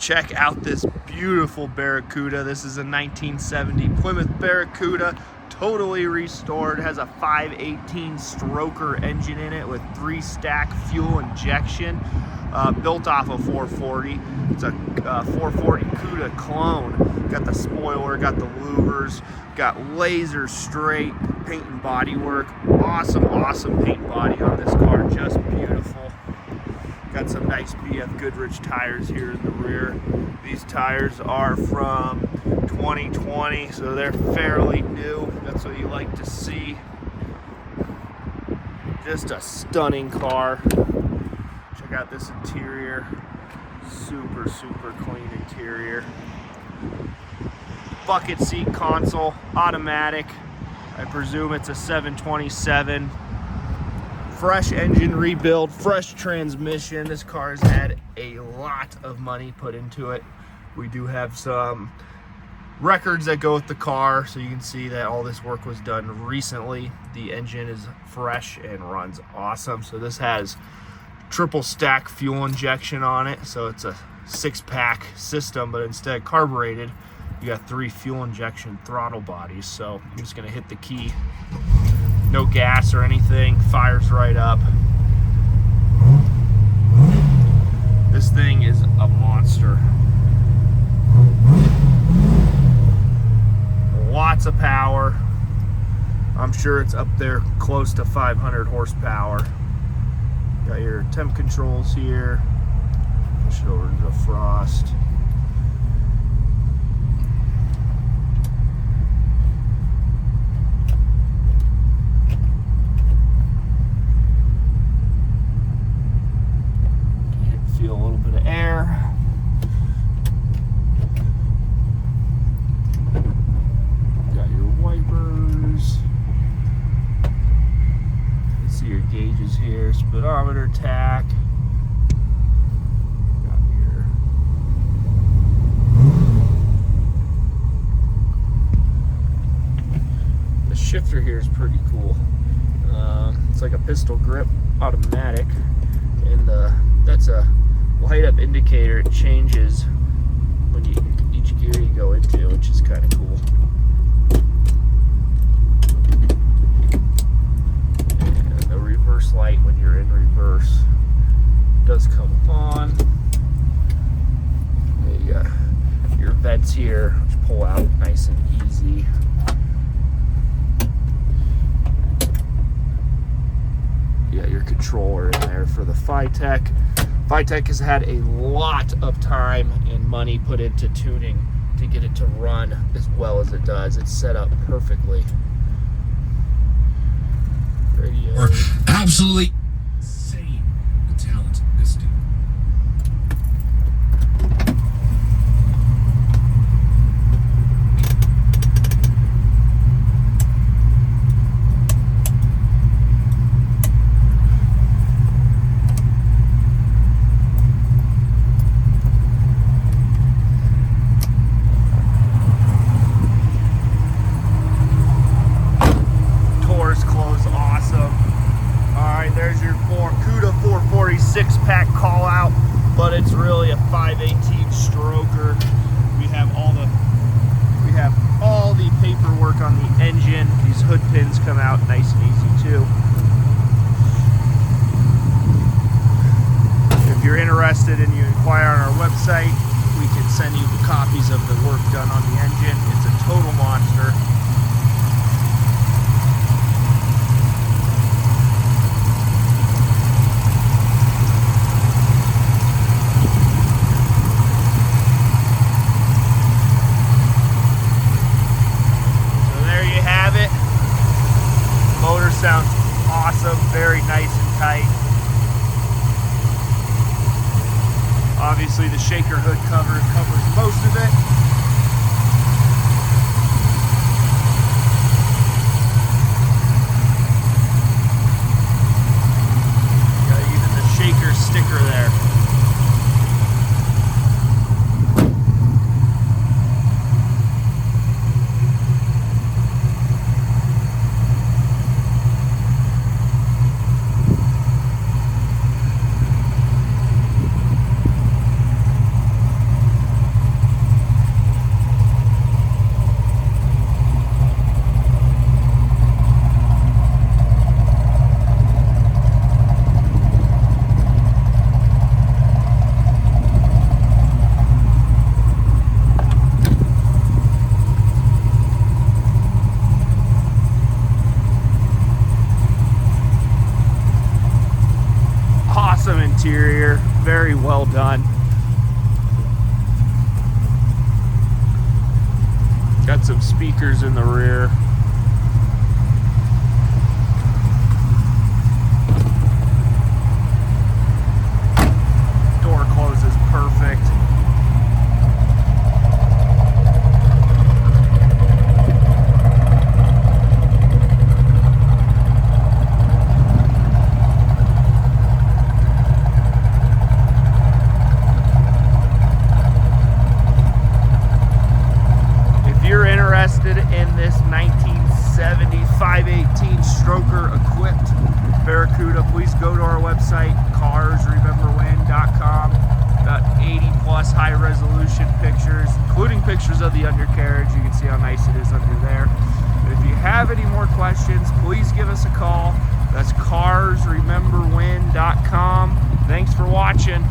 Check out this beautiful Barracuda. This is a 1970 Plymouth Barracuda, totally restored. Has a 518 stroker engine in it with 3-stack fuel injection, built off a 440. It's a 440 Cuda clone. Got the spoiler, got the louvers, got laser straight paint and body work. Awesome paint body on this car, just beautiful. Got some nice BF Goodrich tires here in the rear. These tires are from 2020, so they're fairly new. That's what you like to see. Just a stunning car. Check out this interior. Super clean interior. Bucket seat console, automatic. I presume it's a 727. Fresh engine rebuild, fresh transmission. This car has had a lot of money put into it. We do have some records that go with the car, so you can see that all this work was done recently. The engine is fresh and runs awesome. So this has triple stack fuel injection on it, so it's a 6-pack system, but instead of carbureted, you got 3 fuel injection throttle bodies. So I'm just gonna hit the key. No gas or anything, fires right up. This thing is a monster. Lots of power. I'm sure it's up there close to 500 horsepower. Got your temp controls here. Push it over to the frost. Feel a little bit of air. Got your wipers. You see your gauges here, speedometer, tach. Got your the shifter here is pretty cool. It's like a pistol grip, automatic, and that's a light up indicator. It changes when each gear you go into, which is kind of cool. And the reverse light when you're in reverse does come on. You got your vents here, which pull out nice and easy. You got your controller in there for the Phytech. Phytech has had a lot of time and money put into tuning to get it to run as well as it does. It's set up perfectly. Radio. Absolutely insane, the talent of this dude. There's your Cuda 440 6-pack call out, but it's really a 518 stroker. We have all the paperwork on the engine. These hood pins come out nice and easy too. If you're interested and you inquire on our website, we can send you the copies of the work done on the engine. It's a total monster. Sounds awesome, very nice and tight. Obviously the shaker hood cover covers most of it. Got even the shaker sticker there. well done. Got some speakers in the rear. Door closes perfect. Interested in this 1970 518 stroker equipped Barracuda, please go to our website, carsrememberwhen.com. Got 80 plus high resolution pictures, including pictures of the undercarriage. You can see how nice it is under there. But if you have any more questions, please give us a call. That's carsrememberwhen.com. Thanks for watching.